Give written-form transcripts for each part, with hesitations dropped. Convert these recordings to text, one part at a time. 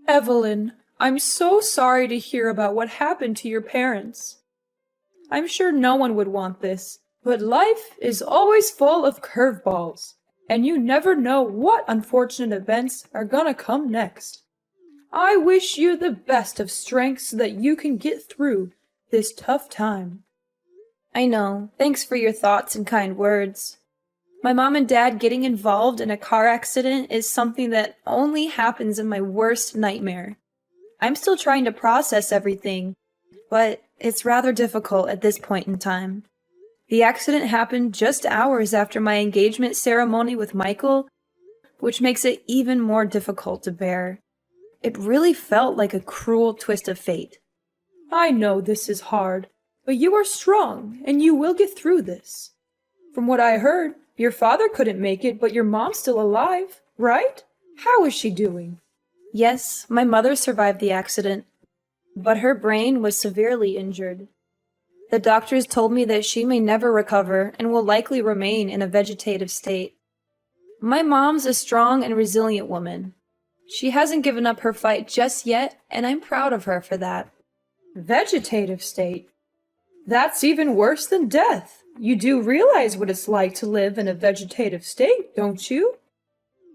Evelyn, I'm so sorry to hear about what happened to your parents. I'm sure no one would want this, but life is always full of curveballs, and you never know what unfortunate events are gonna come next. I wish you the best of strength so that you can get through this tough time. I know. Thanks for your thoughts and kind words. My mom and dad getting involved in a car accident is something that only happens in my worst nightmare. I'm still trying to process everything, but it's rather difficult at this point in time. The accident happened just hours after my engagement ceremony with Michael, which makes it even more difficult to bear. It really felt like a cruel twist of fate. I know this is hard, but you are strong, and you will get through this. From what I heard, your father couldn't make it, but your mom's still alive, right? How is she doing? Yes, my mother survived the accident, but her brain was severely injured. The doctors told me that she may never recover and will likely remain in a vegetative state. My mom's a strong and resilient woman. She hasn't given up her fight just yet, and I'm proud of her for that. Vegetative state? That's even worse than death. You do realize what it's like to live in a vegetative state, don't you?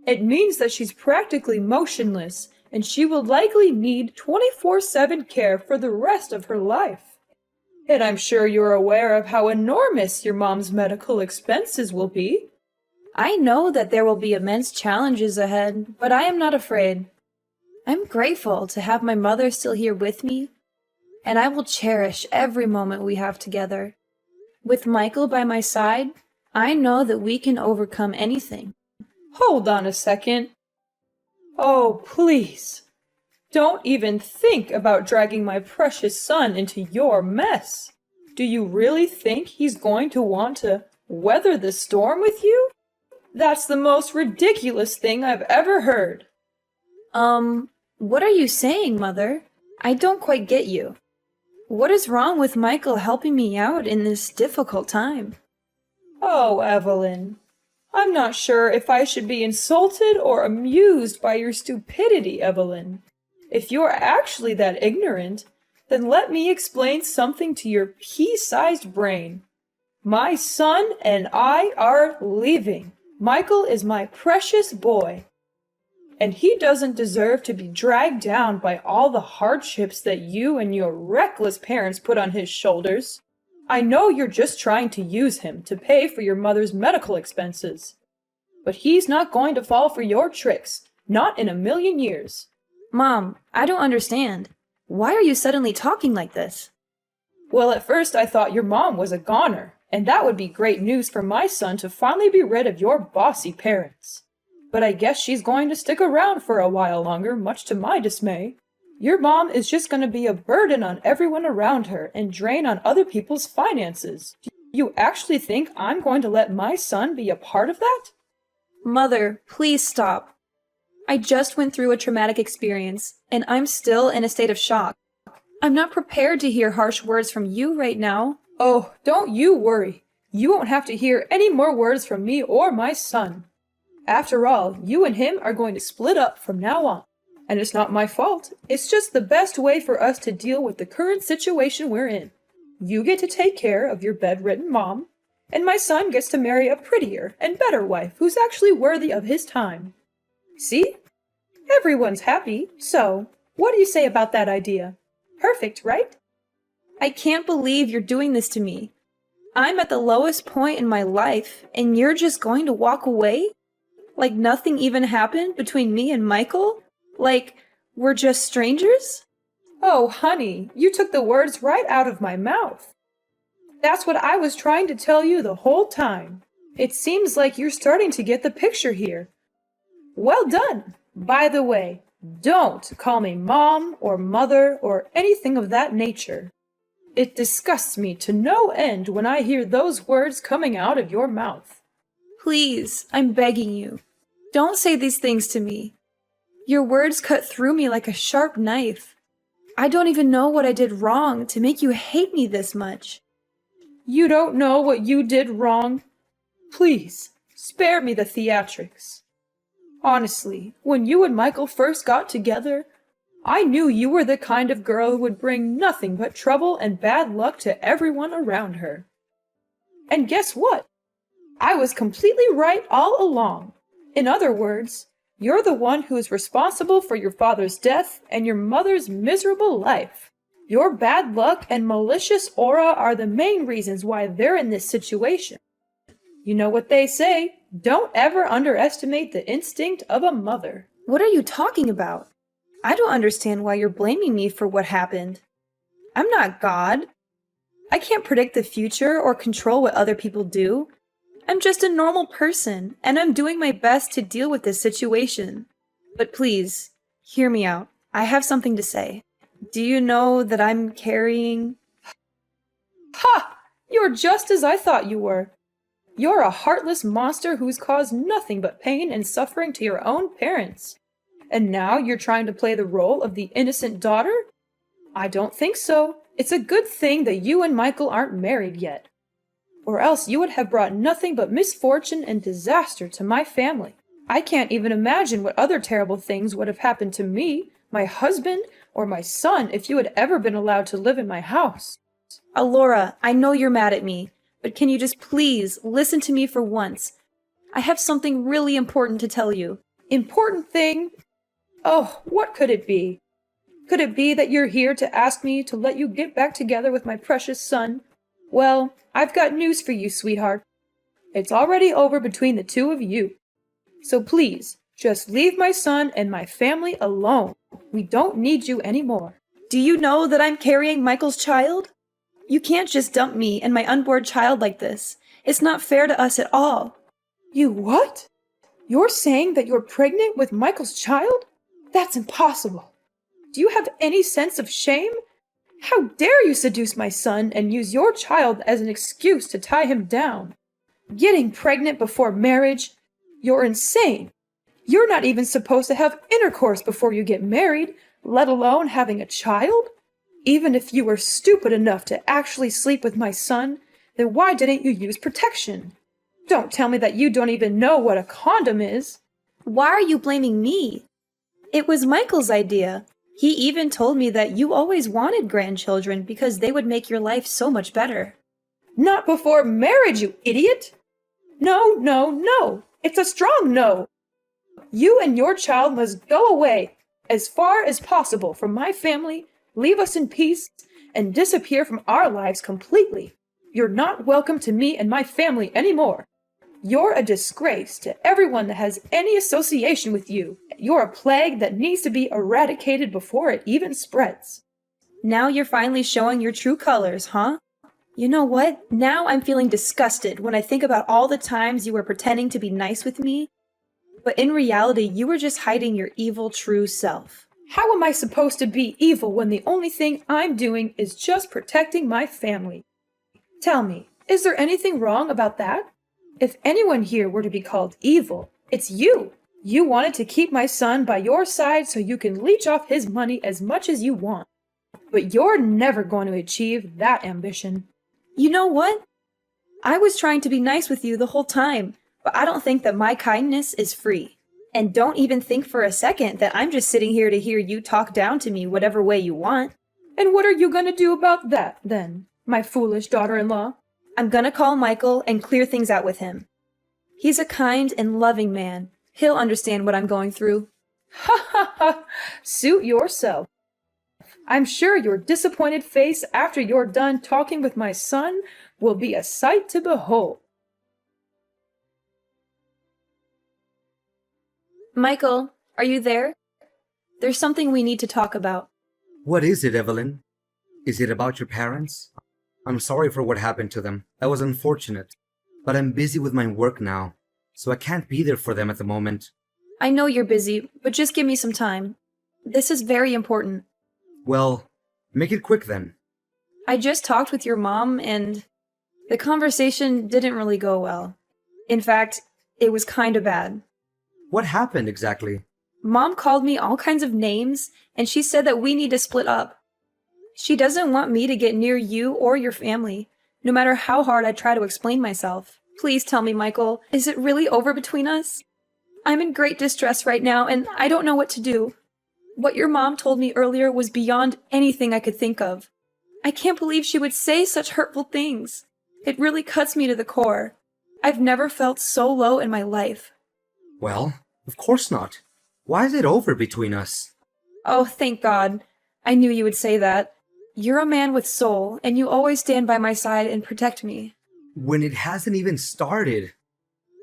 It means that she's practically motionless, and she will likely need 24/7 care for the rest of her life. And I'm sure you're aware of how enormous your mom's medical expenses will be. I know that there will be immense challenges ahead, but I am not afraid. I'm grateful to have my mother still here with me, and I will cherish every moment we have together. With Michael by my side, I know that we can overcome anything. Hold on a second. Oh, please. Don't even think about dragging my precious son into your mess. Do you really think he's going to want to weather the storm with you? That's the most ridiculous thing I've ever heard. What are you saying, Mother? I don't quite get you. What is wrong with Michael helping me out in this difficult time? Oh, Evelyn. I'm not sure if I should be insulted or amused by your stupidity, Evelyn. If you're actually that ignorant, then let me explain something to your pea-sized brain. My son and I are leaving. Michael is my precious boy, and he doesn't deserve to be dragged down by all the hardships that you and your reckless parents put on his shoulders. I know you're just trying to use him to pay for your mother's medical expenses, but he's not going to fall for your tricks, not in a million years. Mom, I don't understand. Why are you suddenly talking like this? Well, at first I thought your mom was a goner, and that would be great news for my son to finally be rid of your bossy parents. But I guess she's going to stick around for a while longer, much to my dismay. Your mom is just going to be a burden on everyone around her and drain on other people's finances. Do you actually think I'm going to let my son be a part of that? Mother, please stop. I just went through a traumatic experience, and I'm still in a state of shock. I'm not prepared to hear harsh words from you right now. Oh, don't you worry. You won't have to hear any more words from me or my son. After all, you and him are going to split up from now on. And it's not my fault. It's just the best way for us to deal with the current situation we're in. You get to take care of your bedridden mom, and my son gets to marry a prettier and better wife who's actually worthy of his time. See? Everyone's happy, so what do you say about that idea? Perfect, right? I can't believe you're doing this to me. I'm at the lowest point in my life, and you're just going to walk away? Like nothing even happened between me and Michael? Like we're just strangers? Oh, honey, you took the words right out of my mouth. That's what I was trying to tell you the whole time. It seems like you're starting to get the picture here. Well done. By the way, don't call me mom or mother or anything of that nature. It disgusts me to no end when I hear those words coming out of your mouth. Please, I'm begging you. Don't say these things to me. Your words cut through me like a sharp knife. I don't even know what I did wrong to make you hate me this much. You don't know what you did wrong? Please, spare me the theatrics. Honestly, when you and Michael first got together, I knew you were the kind of girl who would bring nothing but trouble and bad luck to everyone around her. And guess what? I was completely right all along. In other words, you're the one who is responsible for your father's death and your mother's miserable life. Your bad luck and malicious aura are the main reasons why they're in this situation. You know what they say, don't ever underestimate the instinct of a mother. What are you talking about? I don't understand why you're blaming me for what happened. I'm not God. I can't predict the future or control what other people do. I'm just a normal person, and I'm doing my best to deal with this situation. But please, hear me out. I have something to say. Do you know that I'm carrying... Ha! You're just as I thought you were. You're a heartless monster who's caused nothing but pain and suffering to your own parents. And now you're trying to play the role of the innocent daughter? I don't think so. It's a good thing that you and Michael aren't married yet. Or else you would have brought nothing but misfortune and disaster to my family. I can't even imagine what other terrible things would have happened to me, my husband, or my son if you had ever been allowed to live in my house. Alora, I know you're mad at me, but can you just please listen to me for once? I have something really important to tell you. Important thing? Oh, what could it be? Could it be that you're here to ask me to let you get back together with my precious son? Well, I've got news for you, sweetheart. It's already over between the two of you. So please, just leave my son and my family alone. We don't need you anymore. Do you know that I'm carrying Michael's child? You can't just dump me and my unborn child like this. It's not fair to us at all. You what? You're saying that you're pregnant with Michael's child? That's impossible. Do you have any sense of shame? How dare you seduce my son and use your child as an excuse to tie him down? Getting pregnant before marriage? You're insane. You're not even supposed to have intercourse before you get married, let alone having a child? Even if you were stupid enough to actually sleep with my son, then why didn't you use protection? Don't tell me that you don't even know what a condom is. Why are you blaming me? It was Michael's idea. He even told me that you always wanted grandchildren because they would make your life so much better. Not before marriage, you idiot! No, no, no! It's a strong no! You and your child must go away as far as possible from my family, leave us in peace, and disappear from our lives completely. You're not welcome to me and my family anymore. You're a disgrace to everyone that has any association with you. You're a plague that needs to be eradicated before it even spreads. Now you're finally showing your true colors, huh? You know what? Now I'm feeling disgusted when I think about all the times you were pretending to be nice with me, but in reality you were just hiding your evil true self. How am I supposed to be evil when the only thing I'm doing is just protecting my family? Tell me, is there anything wrong about that? If anyone here were to be called evil, it's you. You wanted to keep my son by your side so you can leech off his money as much as you want. But you're never going to achieve that ambition. You know what? I was trying to be nice with you the whole time, but I don't think that my kindness is free. And don't even think for a second that I'm just sitting here to hear you talk down to me whatever way you want. And what are you going to do about that, then, my foolish daughter-in-law? I'm gonna call Michael and clear things out with him. He's a kind and loving man. He'll understand what I'm going through. Ha ha ha! Suit yourself. I'm sure your disappointed face after you're done talking with my son will be a sight to behold. Michael, are you there? There's something we need to talk about. What is it, Evelyn? Is it about your parents? I'm sorry for what happened to them. That was unfortunate. But I'm busy with my work now, so I can't be there for them at the moment. I know you're busy, but just give me some time. This is very important. Well, make it quick then. I just talked with your mom, and the conversation didn't really go well. In fact, it was kind of bad. What happened exactly? Mom called me all kinds of names, and she said that we need to split up. She doesn't want me to get near you or your family, no matter how hard I try to explain myself. Please tell me, Michael, is it really over between us? I'm in great distress right now, and I don't know what to do. What your mom told me earlier was beyond anything I could think of. I can't believe she would say such hurtful things. It really cuts me to the core. I've never felt so low in my life. Well, of course not. Why is it over between us? Oh, thank God. I knew you would say that. You're a man with soul, and you always stand by my side and protect me. When it hasn't even started.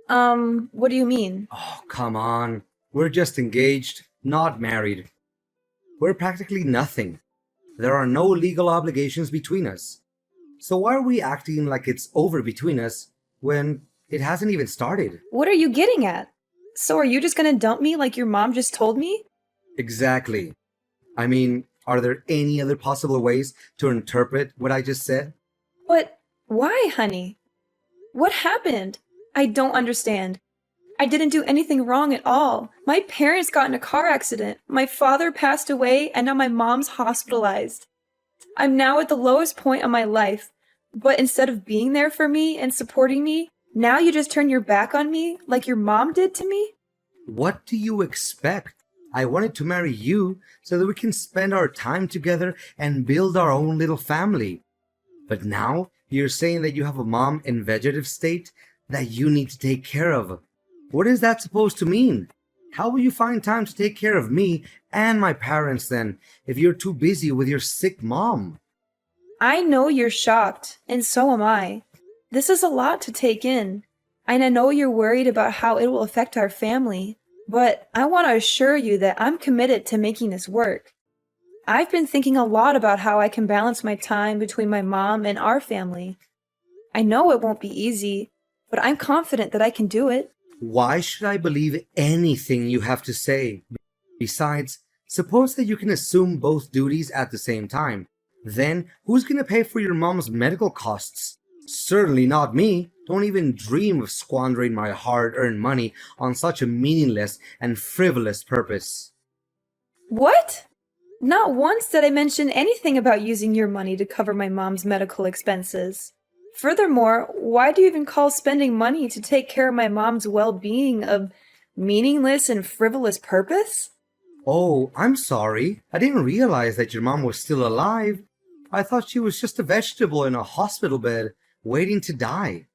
What do you mean? Oh, come on. We're just engaged, not married. We're practically nothing. There are no legal obligations between us. So why are we acting like it's over between us when it hasn't even started? What are you getting at? So are you just gonna dump me like your mom just told me? Exactly. I mean, are there any other possible ways to interpret what I just said? But why, honey? What happened? I don't understand. I didn't do anything wrong at all. My parents got in a car accident. My father passed away, and now my mom's hospitalized. I'm now at the lowest point of my life. But instead of being there for me and supporting me, now you just turn your back on me like your mom did to me? What do you expect? I wanted to marry you so that we can spend our time together and build our own little family. But now you're saying that you have a mom in vegetative state that you need to take care of. What is that supposed to mean? How will you find time to take care of me and my parents then, if you're too busy with your sick mom? I know you're shocked, and so am I. This is a lot to take in, and I know you're worried about how it will affect our family, but I want to assure you that I'm committed to making this work. I've been thinking a lot about how I can balance my time between my mom and our family. I know it won't be easy, but I'm confident that I can do it. Why should I believe anything you have to say? Besides, suppose that you can assume both duties at the same time. Then, who's going to pay for your mom's medical costs? Certainly not me. Don't even dream of squandering my hard-earned money on such a meaningless and frivolous purpose. What? Not once did I mention anything about using your money to cover my mom's medical expenses. Furthermore, why do you even call spending money to take care of my mom's well-being a meaningless and frivolous purpose? Oh, I'm sorry. I didn't realize that your mom was still alive. I thought she was just a vegetable in a hospital bed, waiting to die.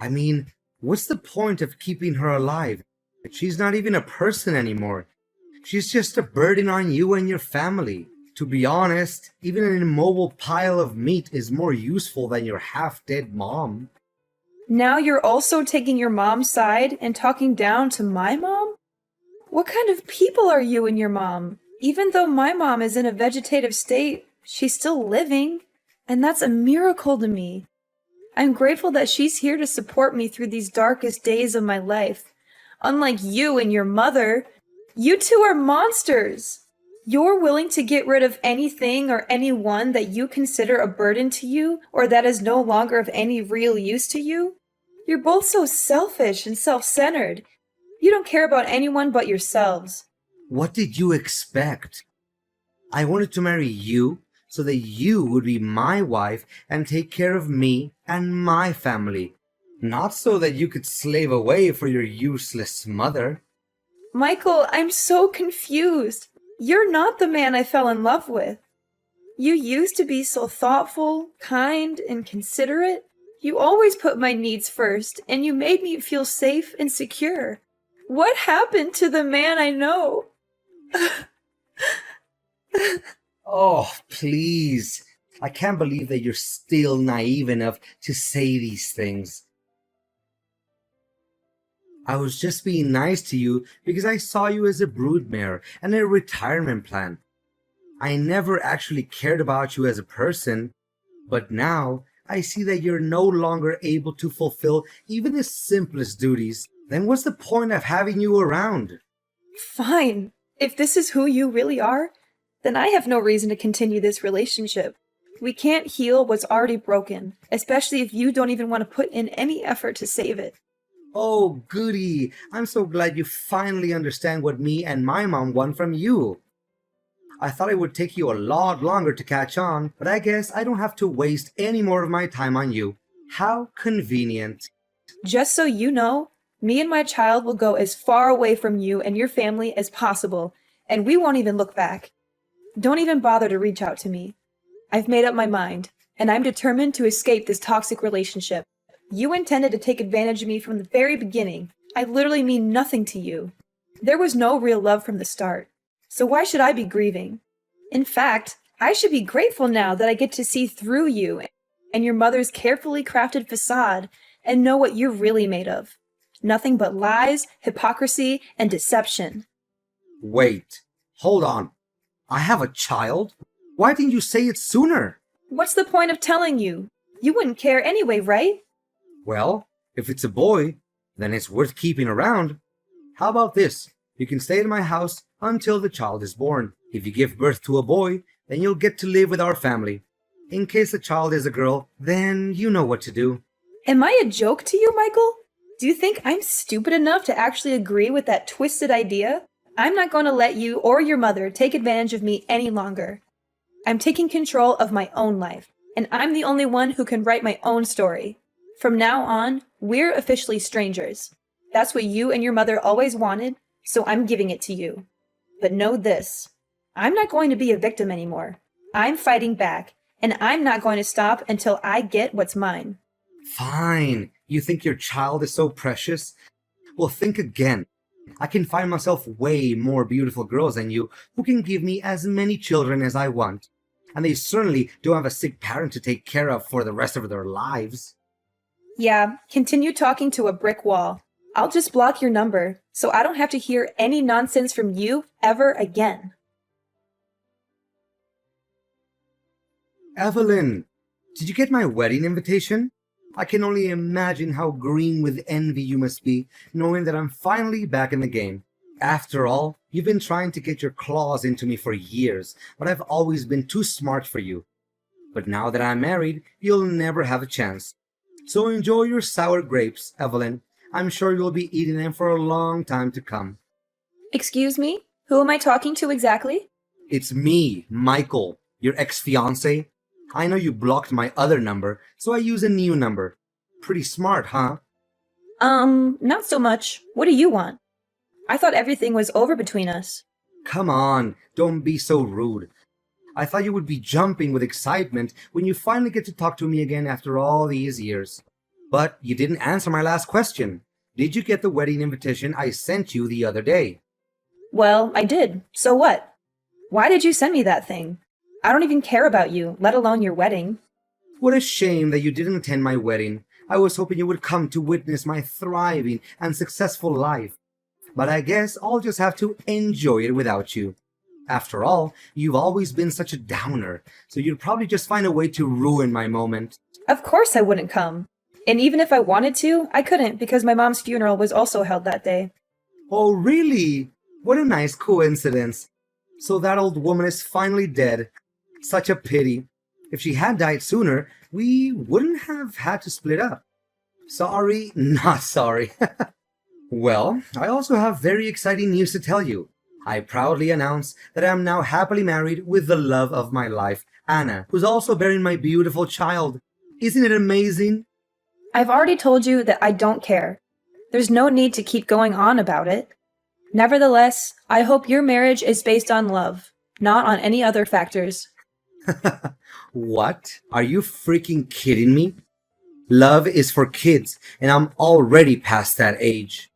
I mean, what's the point of keeping her alive? She's not even a person anymore. She's just a burden on you and your family. To be honest, even an immobile pile of meat is more useful than your half-dead mom. Now you're also taking your mom's side and talking down to my mom? What kind of people are you and your mom? Even though my mom is in a vegetative state, she's still living, and that's a miracle to me. I'm grateful that she's here to support me through these darkest days of my life. Unlike you and your mother, you two are monsters. You're willing to get rid of anything or anyone that you consider a burden to you or that is no longer of any real use to you? You're both so selfish and self-centered. You don't care about anyone but yourselves. What did you expect? I wanted to marry you so that you would be my wife and take care of me and my family, not so that you could slave away for your useless mother. Michael, I'm so confused. You're not the man I fell in love with. You used to be so thoughtful, kind, and considerate. You always put my needs first, and you made me feel safe and secure. What happened to the man I know? Oh, please. I can't believe that you're still naive enough to say these things. I was just being nice to you because I saw you as a broodmare and a retirement plan. I never actually cared about you as a person, but now I see that you're no longer able to fulfill even the simplest duties. Then what's the point of having you around? Fine. If this is who you really are, then I have no reason to continue this relationship. We can't heal what's already broken, especially if you don't even want to put in any effort to save it. Oh, goody. I'm so glad you finally understand what me and my mom want from you. I thought it would take you a lot longer to catch on, but I guess I don't have to waste any more of my time on you. How convenient. Just so you know, me and my child will go as far away from you and your family as possible, and we won't even look back. Don't even bother to reach out to me. I've made up my mind, and I'm determined to escape this toxic relationship. You intended to take advantage of me from the very beginning. I literally mean nothing to you. There was no real love from the start, so why should I be grieving? In fact, I should be grateful now that I get to see through you and your mother's carefully crafted facade and know what you're really made of. Nothing but lies, hypocrisy, and deception. Wait, hold on. I have a child? Why didn't you say it sooner? What's the point of telling you? You wouldn't care anyway, right? Well, if it's a boy, then it's worth keeping around. How about this? You can stay at my house until the child is born. If you give birth to a boy, then you'll get to live with our family. In case the child is a girl, then you know what to do. Am I a joke to you, Michael? Do you think I'm stupid enough to actually agree with that twisted idea? I'm not going to let you or your mother take advantage of me any longer. I'm taking control of my own life, and I'm the only one who can write my own story. From now on, we're officially strangers. That's what you and your mother always wanted, so I'm giving it to you. But know this, I'm not going to be a victim anymore. I'm fighting back, and I'm not going to stop until I get what's mine. Fine. You think your child is so precious? Well, think again. I can find myself way more beautiful girls than you who can give me as many children as I want. And they certainly don't have a sick parent to take care of for the rest of their lives. Yeah, continue talking to a brick wall. I'll just block your number, so I don't have to hear any nonsense from you ever again. Evelyn, did you get my wedding invitation? I can only imagine how green with envy you must be, knowing that I'm finally back in the game. After all, you've been trying to get your claws into me for years, but I've always been too smart for you. But now that I'm married, you'll never have a chance. So enjoy your sour grapes, Evelyn. I'm sure you'll be eating them for a long time to come. Excuse me? Who am I talking to exactly? It's me, Michael, your ex-fiancé. I know you blocked my other number, so I use a new number. Pretty smart, huh? Not so much. What do you want? I thought everything was over between us. Come on, don't be so rude. I thought you would be jumping with excitement when you finally get to talk to me again after all these years. But you didn't answer my last question. Did you get the wedding invitation I sent you the other day? Well, I did. So what? Why did you send me that thing? I don't even care about you, let alone your wedding. What a shame that you didn't attend my wedding. I was hoping you would come to witness my thriving and successful life. But I guess I'll just have to enjoy it without you. After all, you've always been such a downer, so you'd probably just find a way to ruin my moment. Of course I wouldn't come. And even if I wanted to, I couldn't because my mom's funeral was also held that day. Oh, really? What a nice coincidence. So that old woman is finally dead. Such a pity. If she had died sooner, we wouldn't have had to split up. Sorry, not sorry. Well, I also have very exciting news to tell you. I proudly announce that I am now happily married with the love of my life, Anna, who's also bearing my beautiful child. Isn't it amazing? I've already told you that I don't care. There's no need to keep going on about it. Nevertheless, I hope your marriage is based on love, not on any other factors. What? Are you freaking kidding me? Love is for kids, and I'm already past that age.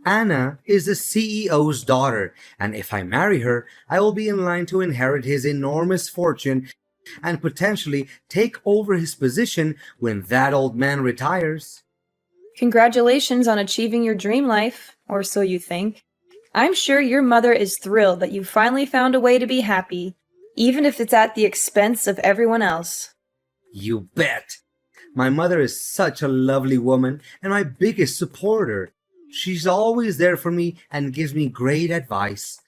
Anna is the CEO's daughter, and if I marry her, I will be in line to inherit his enormous fortune and potentially take over his position when that old man retires. Congratulations on achieving your dream life, or so you think. I'm sure your mother is thrilled that you finally found a way to be happy, even if it's at the expense of everyone else. You bet! My mother is such a lovely woman and my biggest supporter. She's always there for me and gives me great advice.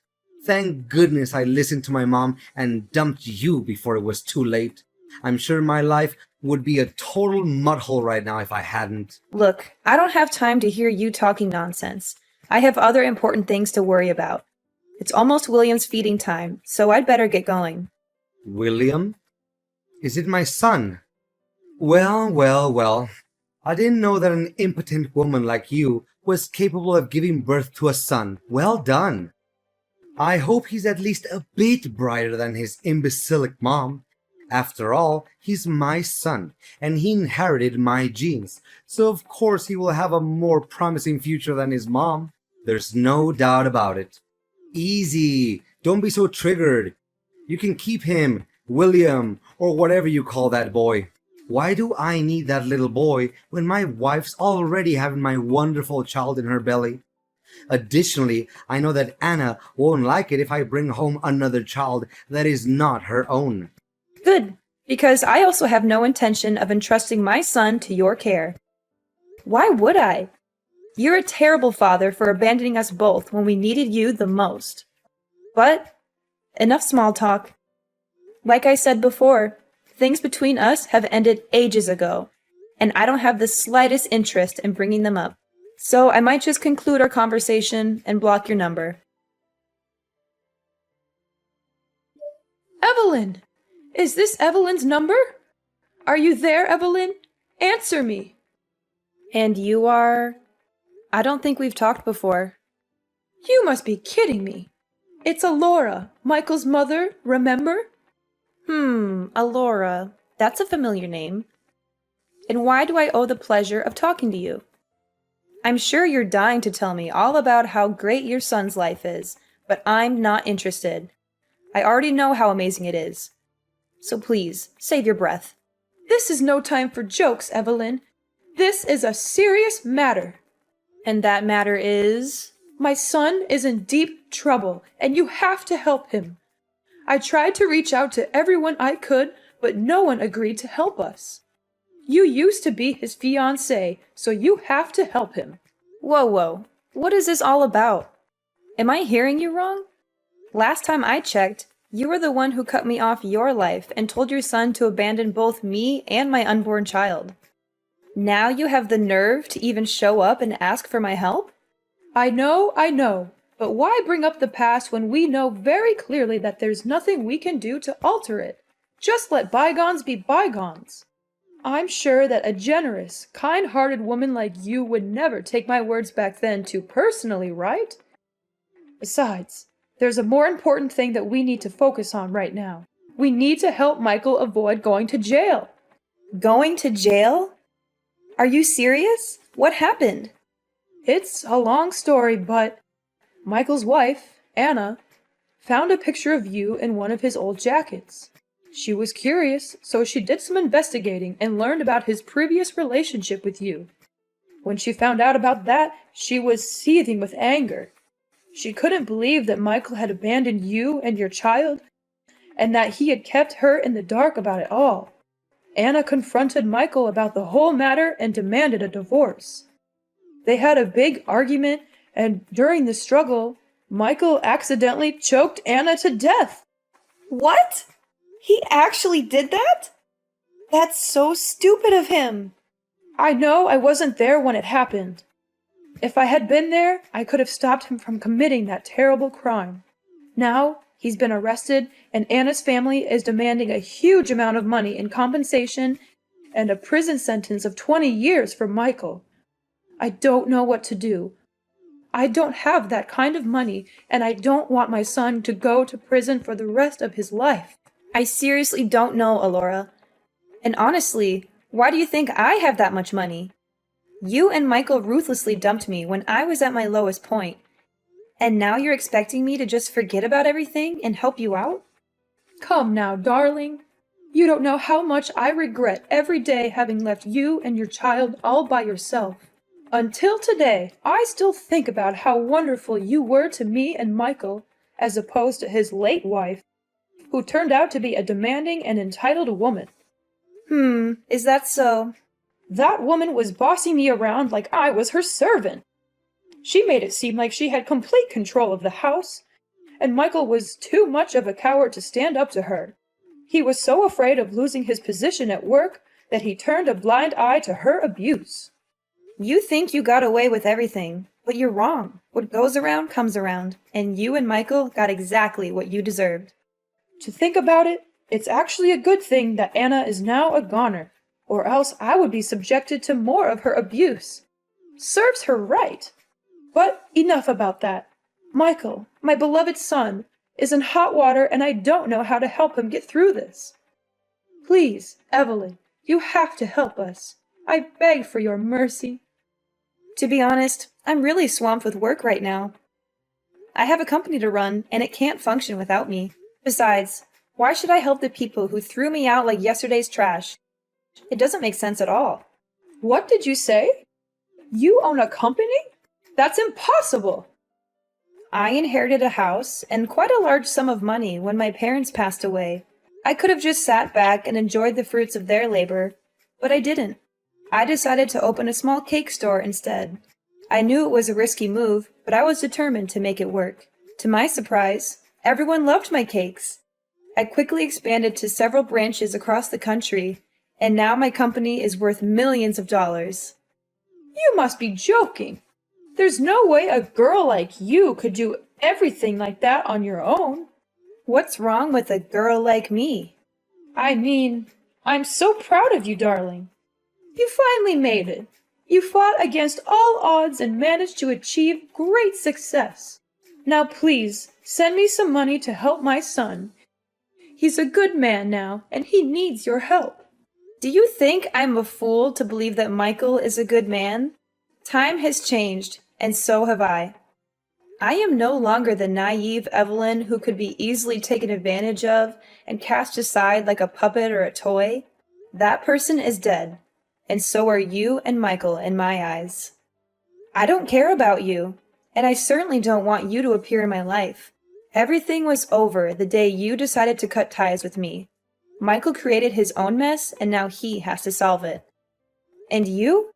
Thank goodness I listened to my mom and dumped you before it was too late. I'm sure my life would be a total mudhole right now if I hadn't. Look, I don't have time to hear you talking nonsense. I have other important things to worry about. It's almost William's feeding time, so I'd better get going. William? Is it my son? Well. I didn't know that an impotent woman like you was capable of giving birth to a son. Well done. I hope he's at least a bit brighter than his imbecilic mom. After all, he's my son, and he inherited my genes, so of course he will have a more promising future than his mom. There's no doubt about it. Easy, don't be so triggered. You can keep him, William, or whatever you call that boy. Why do I need that little boy when my wife's already having my wonderful child in her belly? Additionally, I know that Anna won't like it if I bring home another child that is not her own. Good, because I also have no intention of entrusting my son to your care. Why would I? You're a terrible father for abandoning us both when we needed you the most. But, enough small talk. Like I said before, things between us have ended ages ago, and I don't have the slightest interest in bringing them up. So I might just conclude our conversation and block your number. Evelyn! Is this Evelyn's number? Are you there, Evelyn? Answer me! And you are? I don't think we've talked before. You must be kidding me. It's Alora, Michael's mother, remember? Alora. That's a familiar name. And why do I owe the pleasure of talking to you? I'm sure you're dying to tell me all about how great your son's life is, but I'm not interested. I already know how amazing it is. So please, save your breath. This is no time for jokes, Evelyn. This is a serious matter. And that matter is? My son is in deep trouble, and you have to help him. I tried to reach out to everyone I could, but no one agreed to help us. You used to be his fiancé, so you have to help him. Whoa. What is this all about? Am I hearing you wrong? Last time I checked, you were the one who cut me off your life and told your son to abandon both me and my unborn child. Now you have the nerve to even show up and ask for my help? I know. But why bring up the past when we know very clearly that there's nothing we can do to alter it? Just let bygones be bygones. I'm sure that a generous, kind-hearted woman like you would never take my words back then too personally, right? Besides, there's a more important thing that we need to focus on right now. We need to help Michael avoid going to jail. Going to jail? Are you serious? What happened? It's a long story, but Michael's wife, Anna, found a picture of you in one of his old jackets. She was curious, so she did some investigating and learned about his previous relationship with you. When she found out about that, she was seething with anger. She couldn't believe that Michael had abandoned you and your child, and that he had kept her in the dark about it all. Anna confronted Michael about the whole matter and demanded a divorce. They had a big argument, and during the struggle, Michael accidentally choked Anna to death. What? He actually did that? That's so stupid of him. I know I wasn't there when it happened. If I had been there, I could have stopped him from committing that terrible crime. Now, he's been arrested, and Anna's family is demanding a huge amount of money in compensation and a prison sentence of 20 years for Michael. I don't know what to do. I don't have that kind of money, and I don't want my son to go to prison for the rest of his life. I seriously don't know, Alora. And honestly, why do you think I have that much money? You and Michael ruthlessly dumped me when I was at my lowest point. And now you're expecting me to just forget about everything and help you out? Come now, darling. You don't know how much I regret every day having left you and your child all by yourself. Until today, I still think about how wonderful you were to me and Michael, as opposed to his late wife, who turned out to be a demanding and entitled woman. Is that so? That woman was bossing me around like I was her servant. She made it seem like she had complete control of the house, and Michael was too much of a coward to stand up to her. He was so afraid of losing his position at work that he turned a blind eye to her abuse. You think you got away with everything, but you're wrong. What goes around comes around, and you and Michael got exactly what you deserved. To think about it, it's actually a good thing that Anna is now a goner, or else I would be subjected to more of her abuse. Serves her right. But enough about that. Michael, my beloved son, is in hot water and I don't know how to help him get through this. Please, Evelyn, you have to help us. I beg for your mercy. To be honest, I'm really swamped with work right now. I have a company to run, and it can't function without me. Besides, why should I help the people who threw me out like yesterday's trash? It doesn't make sense at all. What did you say? You own a company? That's impossible! I inherited a house and quite a large sum of money when my parents passed away. I could have just sat back and enjoyed the fruits of their labor, but I didn't. I decided to open a small cake store instead. I knew it was a risky move, but I was determined to make it work. To my surprise, everyone loved my cakes. I quickly expanded to several branches across the country, and now my company is worth millions of dollars. You must be joking. There's no way a girl like you could do everything like that on your own. What's wrong with a girl like me? I mean, I'm so proud of you, darling. You finally made it. You fought against all odds and managed to achieve great success. Now please, send me some money to help my son. He's a good man now, and he needs your help. Do you think I'm a fool to believe that Michael is a good man? Time has changed, and so have I. I am no longer the naive Evelyn who could be easily taken advantage of and cast aside like a puppet or a toy. That person is dead, and so are you and Michael in my eyes. I don't care about you, and I certainly don't want you to appear in my life. Everything was over the day you decided to cut ties with me. Michael created his own mess, and now he has to solve it. And you?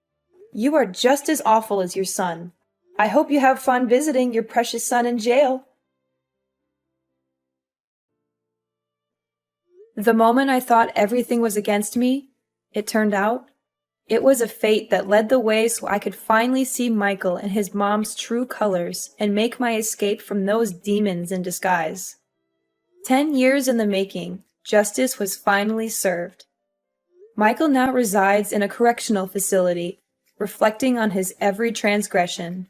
You are just as awful as your son. I hope you have fun visiting your precious son in jail. The moment I thought everything was against me, it turned out, it was a fate that led the way so I could finally see Michael and his mom's true colors and make my escape from those demons in disguise. 10 years in the making, justice was finally served. Michael now resides in a correctional facility, reflecting on his every transgression.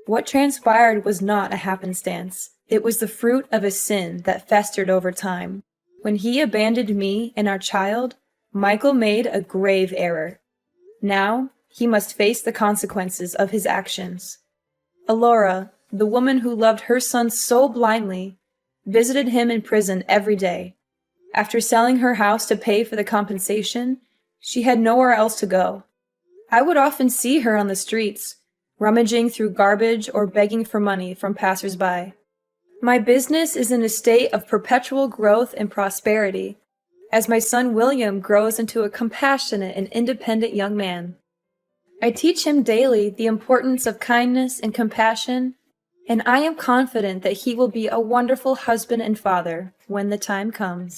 What transpired was not a happenstance. It was the fruit of a sin that festered over time. When he abandoned me and our child, Michael made a grave error. Now, he must face the consequences of his actions. Alora, the woman who loved her son so blindly, visited him in prison every day. After selling her house to pay for the compensation, she had nowhere else to go. I would often see her on the streets, rummaging through garbage or begging for money from passers-by. My business is in a state of perpetual growth and prosperity, as my son William grows into a compassionate and independent young man. I teach him daily the importance of kindness and compassion, and I am confident that he will be a wonderful husband and father when the time comes.